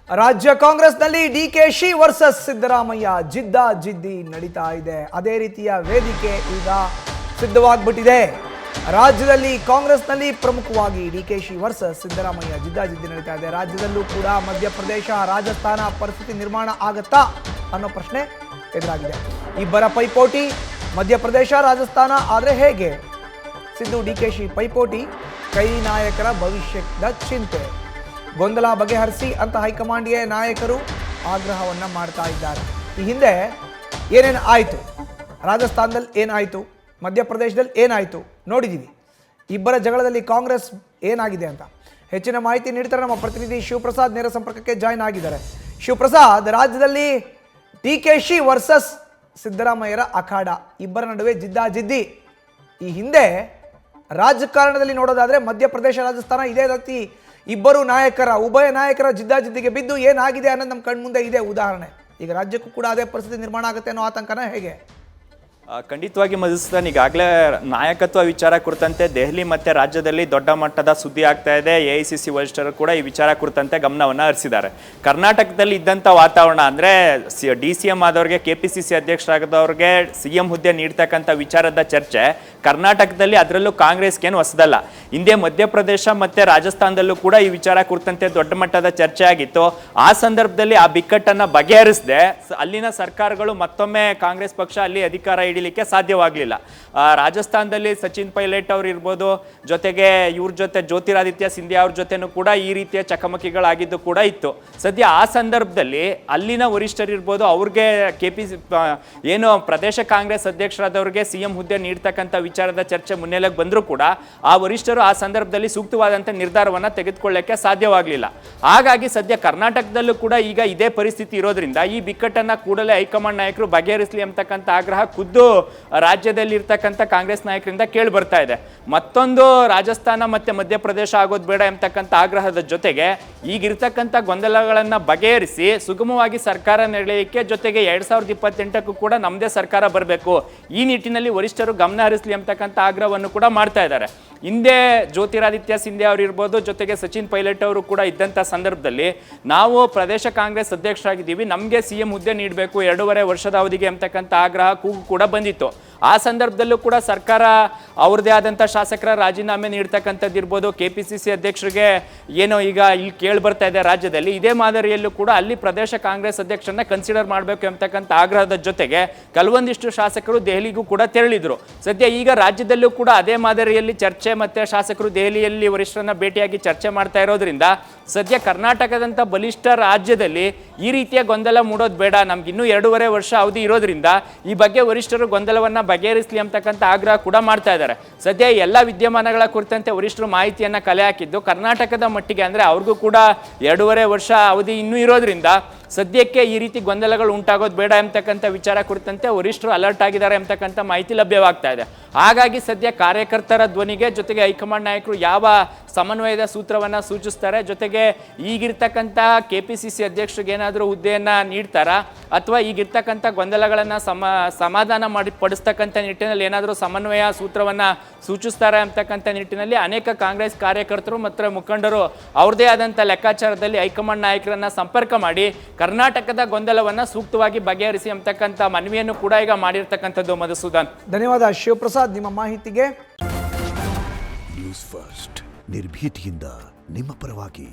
ರಾಜ್ಯ ಕಾಂಗ್ರೆಸ್ನಲ್ಲಿ ಡಿಕೆಶಿ ವರ್ಸಸ್ ಸಿದ್ದರಾಮಯ್ಯ ಜಿದ್ದಿ ನಡೀತಾ ಇದೆ. ಅದೇ ರೀತಿಯ ವೇದಿಕೆ ಈಗ ಸಿದ್ಧವಾಗ್ಬಿಟ್ಟಿದೆ. ರಾಜ್ಯದಲ್ಲಿ ಕಾಂಗ್ರೆಸ್ನಲ್ಲಿ ಪ್ರಮುಖವಾಗಿ ಡಿಕೆಶಿ ವರ್ಸಸ್ ಸಿದ್ದರಾಮಯ್ಯ ಜಿದ್ದಿ ನಡೀತಾ ಇದೆ. ರಾಜ್ಯದಲ್ಲೂ ಕೂಡ ಮಧ್ಯಪ್ರದೇಶ ರಾಜಸ್ಥಾನ ಪರಿಸ್ಥಿತಿ ನಿರ್ಮಾಣ ಆಗತ್ತಾ ಅನ್ನೋ ಪ್ರಶ್ನೆ ಎದುರಾಗಿದೆ. ಇಬ್ಬರ ಪೈಪೋಟಿ ಮಧ್ಯಪ್ರದೇಶ ರಾಜಸ್ಥಾನ ಆದರೆ ಹೇಗೆ? ಸಿದ್ದು ಡಿಕೆಶಿ ಪೈಪೋಟಿ, ಕೈ ನಾಯಕರ ಭವಿಷ್ಯದ ಚಿಂತೆ, ಗೊಂದಲ ಬಗೆಹರಿಸಿ ಅಂತ ಹೈಕಮಾಂಡ್ಗೆ ನಾಯಕರು ಆಗ್ರಹವನ್ನು ಮಾಡ್ತಾ ಇದ್ದಾರೆ. ಈ ಹಿಂದೆ ಏನೇನು ಆಯಿತು, ರಾಜಸ್ಥಾನದಲ್ಲಿ ಏನಾಯಿತು, ಮಧ್ಯಪ್ರದೇಶದಲ್ಲಿ ಏನಾಯಿತು ನೋಡಿದ್ದೀವಿ. ಇಬ್ಬರ ಜಗಳದಲ್ಲಿ ಕಾಂಗ್ರೆಸ್ ಏನಾಗಿದೆ ಅಂತ ಹೆಚ್ಚಿನ ಮಾಹಿತಿ ನೀಡ್ತಾರೆ ನಮ್ಮ ಪ್ರತಿನಿಧಿ ಶಿವಪ್ರಸಾದ್. ನೇರ ಸಂಪರ್ಕಕ್ಕೆ ಜಾಯ್ನ್ ಆಗಿದ್ದಾರೆ. ಶಿವಪ್ರಸಾದ್, ರಾಜ್ಯದಲ್ಲಿ ಡಿಕೆಶಿ ವರ್ಸಸ್ ಸಿದ್ದರಾಮಯ್ಯರ ಅಖಾಡ, ಇಬ್ಬರ ನಡುವೆ ಜಿದ್ದಿ. ಈ ಹಿಂದೆ ರಾಜಕಾರಣದಲ್ಲಿ ನೋಡೋದಾದ್ರೆ ಮಧ್ಯಪ್ರದೇಶ ರಾಜಸ್ಥಾನ ಇದೇ ರೀತಿ ಇಬ್ಬರು ನಾಯಕರ ಉಭಯ ನಾಯಕರ ಜಿದ್ದಿಗೆ ಬಿದ್ದು ಏನಾಗಿದೆ ಅನ್ನೋದು ನಮ್ಮ ಕಣ್ಮುಂದೆ ಇದೆ ಉದಾಹರಣೆ. ಈಗ ರಾಜ್ಯಕ್ಕೂ ಕೂಡ ಅದೇ ಪರಿಸ್ಥಿತಿ ನಿರ್ಮಾಣ ಆಗುತ್ತೆ ಅನ್ನೋ ಆತಂಕನ ಹೇಗೆ? ಖಂಡಿತವಾಗಿ ಮಧುಸೂದನ್, ಈಗಾಗಲೇ ನಾಯಕತ್ವ ವಿಚಾರ ಕುರಿತಂತೆ ದೆಹಲಿ ಮತ್ತು ರಾಜ್ಯದಲ್ಲಿ ದೊಡ್ಡ ಮಟ್ಟದ ಸುದ್ದಿ ಆಗ್ತಾ ಇದೆ. AICC ವರಿಷ್ಠರು ಕೂಡ ಈ ವಿಚಾರ ಕುರಿತಂತೆ ಗಮನವನ್ನು ಹರಿಸಿದ್ದಾರೆ. ಕರ್ನಾಟಕದಲ್ಲಿ ಇದ್ದಂಥ ವಾತಾವರಣ ಅಂದರೆ DCM ಆದವ್ರಿಗೆ, KPCC ಅಧ್ಯಕ್ಷರಾಗದವ್ರಿಗೆ CM ಹುದ್ದೆ ನೀಡ್ತಕ್ಕಂಥ ವಿಚಾರದ ಚರ್ಚೆ ಕರ್ನಾಟಕದಲ್ಲಿ, ಅದರಲ್ಲೂ ಕಾಂಗ್ರೆಸ್ಗೇನು ಹೊಸದಲ್ಲ. ಹಿಂದೆ ಮಧ್ಯಪ್ರದೇಶ ಮತ್ತು ರಾಜಸ್ಥಾನದಲ್ಲೂ ಕೂಡ ಈ ವಿಚಾರ ಕುರಿತಂತೆ ದೊಡ್ಡ ಮಟ್ಟದ ಚರ್ಚೆ ಆಗಿತ್ತು. ಆ ಸಂದರ್ಭದಲ್ಲಿ ಆ ಬಿಕ್ಕಟ್ಟನ್ನು ಬಗೆಹರಿಸದೆ ಅಲ್ಲಿನ ಸರ್ಕಾರಗಳು ಮತ್ತೊಮ್ಮೆ ಕಾಂಗ್ರೆಸ್ ಪಕ್ಷ ಅಲ್ಲಿ ಅಧಿಕಾರ ಹಿಡಿಲಿಕ್ಕೆ ಸಾಧ್ಯವಾಗಲಿಲ್ಲ. ರಾಜಸ್ಥಾನದಲ್ಲಿ ಸಚಿನ್ ಪೈಲಟ್ ಅವ್ರು ಇರ್ಬೋದು, ಜೊತೆಗೆ ಇವ್ರ ಜೊತೆ ಜ್ಯೋತಿರಾದಿತ್ಯ ಸಿಂಧಿಯಾ ಅವ್ರ ಜೊತೆನೂ ಕೂಡ ಈ ರೀತಿಯ ಚಕಮಕಿಗಳಾಗಿದ್ದು ಕೂಡ ಇತ್ತು. ಸದ್ಯ ಆ ಸಂದರ್ಭದಲ್ಲಿ ಅಲ್ಲಿನ ವರಿಷ್ಠರು ಇರ್ಬೋದು, ಅವ್ರಿಗೆ ಏನು ಪ್ರದೇಶ ಕಾಂಗ್ರೆಸ್ ಅಧ್ಯಕ್ಷರಾದವ್ರಿಗೆ CM ಹುದ್ದೆ ನೀಡ್ತಕ್ಕಂಥ ವಿಚಾರದ ಚರ್ಚೆ ಮುನ್ನೆಲೆಗೆ ಬಂದರೂ ಕೂಡ ಆ ವರಿಷ್ಠರು ಆ ಸಂದರ್ಭದಲ್ಲಿ ಸೂಕ್ತವಾದಂಥ ನಿರ್ಧಾರವನ್ನು ತೆಗೆದುಕೊಳ್ಳಕ್ಕೆ ಸಾಧ್ಯವಾಗಲಿಲ್ಲ. ಹಾಗಾಗಿ ಸದ್ಯ ಕರ್ನಾಟಕದಲ್ಲೂ ಕೂಡ ಈಗ ಇದೇ ಪರಿಸ್ಥಿತಿ ಇರೋದ್ರಿಂದ ಈ ಬಿಕ್ಕಟ್ಟನ್ನು ಕೂಡಲೇ ಹೈಕಮಾಂಡ್ ನಾಯಕರು ಬಗೆಹರಿಸಲಿ ಅಂತಕ್ಕಂಥ ಆಗ್ರಹ ಖುದ್ದು ರಾಜ್ಯದಲ್ಲಿ ಇರ್ತಕ್ಕಂಥ ಕಾಂಗ್ರೆಸ್ ನಾಯಕರಿಂದ ಕೇಳಿ ಬರ್ತಾ ಇದೆ. ಮತ್ತೊಂದು ರಾಜಸ್ಥಾನ ಮತ್ತು ಮಧ್ಯಪ್ರದೇಶ ಆಗೋದು ಬೇಡ ಎಂಬತಕ್ಕಂಥ ಆಗ್ರಹದ ಜೊತೆಗೆ ಈಗಿರ್ತಕ್ಕಂಥ ಗೊಂದಲಗಳನ್ನು ಬಗೆಹರಿಸಿ ಸುಗಮವಾಗಿ ಸರ್ಕಾರ ನಡೆಯಲಿಕ್ಕೆ, ಜೊತೆಗೆ 2028ಕ್ಕೂ ಕೂಡ ನಮ್ಮದೇ ಸರ್ಕಾರ ಬರಬೇಕು, ಈ ನಿಟ್ಟಿನಲ್ಲಿ ವರಿಷ್ಠರು ಗಮನ ಹರಿಸಲಿ ಅಂತಕ್ಕಂಥ ಆಗ್ರಹವನ್ನು ಕೂಡ ಮಾಡ್ತಾ ಇದ್ದಾರೆ. ಹಿಂದೆ ಜ್ಯೋತಿರಾದಿತ್ಯ ಸಿಂಧಿಯಾ ಅವರು ಇರ್ಬೋದು, ಜೊತೆಗೆ ಸಚಿನ್ ಪೈಲಟ್ ಅವರು ಕೂಡ ಇದ್ದಂಥ ಸಂದರ್ಭದಲ್ಲಿ ನಾವು ಪ್ರದೇಶ ಕಾಂಗ್ರೆಸ್ ಅಧ್ಯಕ್ಷರಾಗಿದ್ದೀವಿ, ನಮಗೆ CM ಹುದ್ದೆ ನೀಡಬೇಕು 2.5 ವರ್ಷದ ಅವಧಿಗೆ ಅಂತಕ್ಕಂಥ ಆಗ್ರಹ ಕೂಗು ಕೂಡ ಬಂದಿತ್ತು. ಆ ಸಂದರ್ಭದಲ್ಲೂ ಕೂಡ ಸರ್ಕಾರ ಅವ್ರದ್ದೇ ಆದಂಥ ಶಾಸಕರ ರಾಜೀನಾಮೆ ನೀಡ್ತಕ್ಕಂಥದ್ದು ಇರ್ಬೋದು, KPCC ಅಧ್ಯಕ್ಷರಿಗೆ ಏನೋ ಈಗ ಇಲ್ಲಿ ಕೇಳಿ ಬರ್ತಾ ಇದೆ ರಾಜ್ಯದಲ್ಲಿ, ಇದೇ ಮಾದರಿಯಲ್ಲೂ ಕೂಡ ಅಲ್ಲಿ ಪ್ರದೇಶ ಕಾಂಗ್ರೆಸ್ ಅಧ್ಯಕ್ಷರನ್ನ ಕನ್ಸಿಡರ್ ಮಾಡಬೇಕು ಎಂಬತಕ್ಕಂಥ ಆಗ್ರಹದ ಜೊತೆಗೆ ಕೆಲವೊಂದಿಷ್ಟು ಶಾಸಕರು ದೆಹಲಿಗೂ ಕೂಡ ತೆರಳಿದ್ರು. ಸದ್ಯ ಈಗ ರಾಜ್ಯದಲ್ಲೂ ಕೂಡ ಅದೇ ಮಾದರಿಯಲ್ಲಿ ಚರ್ಚೆ ಮತ್ತೆ ಶಾಸಕರು ದೆಹಲಿಯಲ್ಲಿ ವರಿಷ್ಠರನ್ನ ಭೇಟಿಯಾಗಿ ಚರ್ಚೆ ಮಾಡ್ತಾ ಇರೋದ್ರಿಂದ ಸದ್ಯ ಕರ್ನಾಟಕದಂಥ ಬಲಿಷ್ಠ ರಾಜ್ಯದಲ್ಲಿ ಈ ರೀತಿಯ ಗೊಂದಲ ಮೂಡೋದು ಬೇಡ, ನಮ್ಗೆ ಇನ್ನೂ 2.5 ವರ್ಷ ಅವಧಿ ಇರೋದ್ರಿಂದ ಈ ಬಗ್ಗೆ ವರಿಷ್ಠರು ಗೊಂದಲವನ್ನು ಬಗೆಹರಿಸಲಿ ಅಂತಕ್ಕಂಥ ಆಗ್ರಹ ಕೂಡ ಮಾಡ್ತಾ ಇದ್ದಾರೆ. ಸದ್ಯ ಎಲ್ಲ ವಿದ್ಯಮಾನಗಳ ಕುರಿತಂತೆ ವರಿಷ್ಠರು ಮಾಹಿತಿಯನ್ನು ಕಲೆ ಹಾಕಿದ್ದು ಕರ್ನಾಟಕದ ಮಟ್ಟಿಗೆ, ಅಂದರೆ ಅವ್ರಿಗೂ ಕೂಡ 2.5 ವರ್ಷ ಅವಧಿ ಇನ್ನೂ ಇರೋದ್ರಿಂದ ಸದ್ಯಕ್ಕೆ ಈ ರೀತಿ ಗೊಂದಲಗಳು ಉಂಟಾಗೋದು ಬೇಡ ಎಂಬತಕ್ಕಂಥ ವಿಚಾರ ಕುರಿತಂತೆ ವರಿಷ್ಠರು ಅಲರ್ಟ್ ಆಗಿದ್ದಾರೆ ಎಂಬತಕ್ಕಂಥ ಮಾಹಿತಿ ಲಭ್ಯವಾಗ್ತಾ ಇದೆ. ಹಾಗಾಗಿ ಸದ್ಯ ಕಾರ್ಯಕರ್ತರ ಧ್ವನಿಗೆ ಜೊತೆಗೆ ಹೈಕಮಾಂಡ್ ನಾಯಕರು ಯಾವ ಸಮನ್ವಯದ ಸೂತ್ರವನ್ನು ಸೂಚಿಸ್ತಾರೆ, ಜೊತೆಗೆ ಈಗಿರ್ತಕ್ಕಂಥ KPCC ಅಧ್ಯಕ್ಷರಿಗೆ ಏನಾದರೂ ಹುದ್ದೆಯನ್ನು ನೀಡ್ತಾರಾ, ಅಥವಾ ಈಗಿರ್ತಕ್ಕಂಥ ಗೊಂದಲಗಳನ್ನು ಸಮಾಧಾನ ಪಡಿಸ್ತಕ್ಕಂಥ ನಿಟ್ಟಿನಲ್ಲಿ ಏನಾದರೂ ಸಮನ್ವಯ ಸೂತ್ರವನ್ನು ಸೂಚಿಸ್ತಾರೆ ಅಂತಕ್ಕಂಥ ನಿಟ್ಟಿನಲ್ಲಿ ಅನೇಕ ಕಾಂಗ್ರೆಸ್ ಕಾರ್ಯಕರ್ತರು ಮತ್ತು ಮುಖಂಡರು ಅವ್ರದೇ ಆದಂಥ ಲೆಕ್ಕಾಚಾರದಲ್ಲಿ ಹೈಕಮಾಂಡ್ ನಾಯಕರನ್ನು ಸಂಪರ್ಕ ಮಾಡಿ ಕರ್ನಾಟಕದ ಗೊಂದಲವನ್ನು ಸೂಕ್ತವಾಗಿ ಬಗೆಹರಿಸಿ ಅಂತಕ್ಕಂಥ ಮನವಿಯನ್ನು ಕೂಡ ಈಗ ಮಾಡಿರ್ತಕ್ಕಂಥದ್ದು. ಮಧುಸೂದನ್, ಧನ್ಯವಾದ ಶಿವಪ್ರಸಾದ್ ನಿಮ್ಮ ಮಾಹಿತಿಗೆ. ನ್ಯೂಸ್ ಫಸ್ಟ್ ನಿರ್ಭೀತಿಯಿಂದ ನಿಮ್ಮ ಪರವಾಗಿ.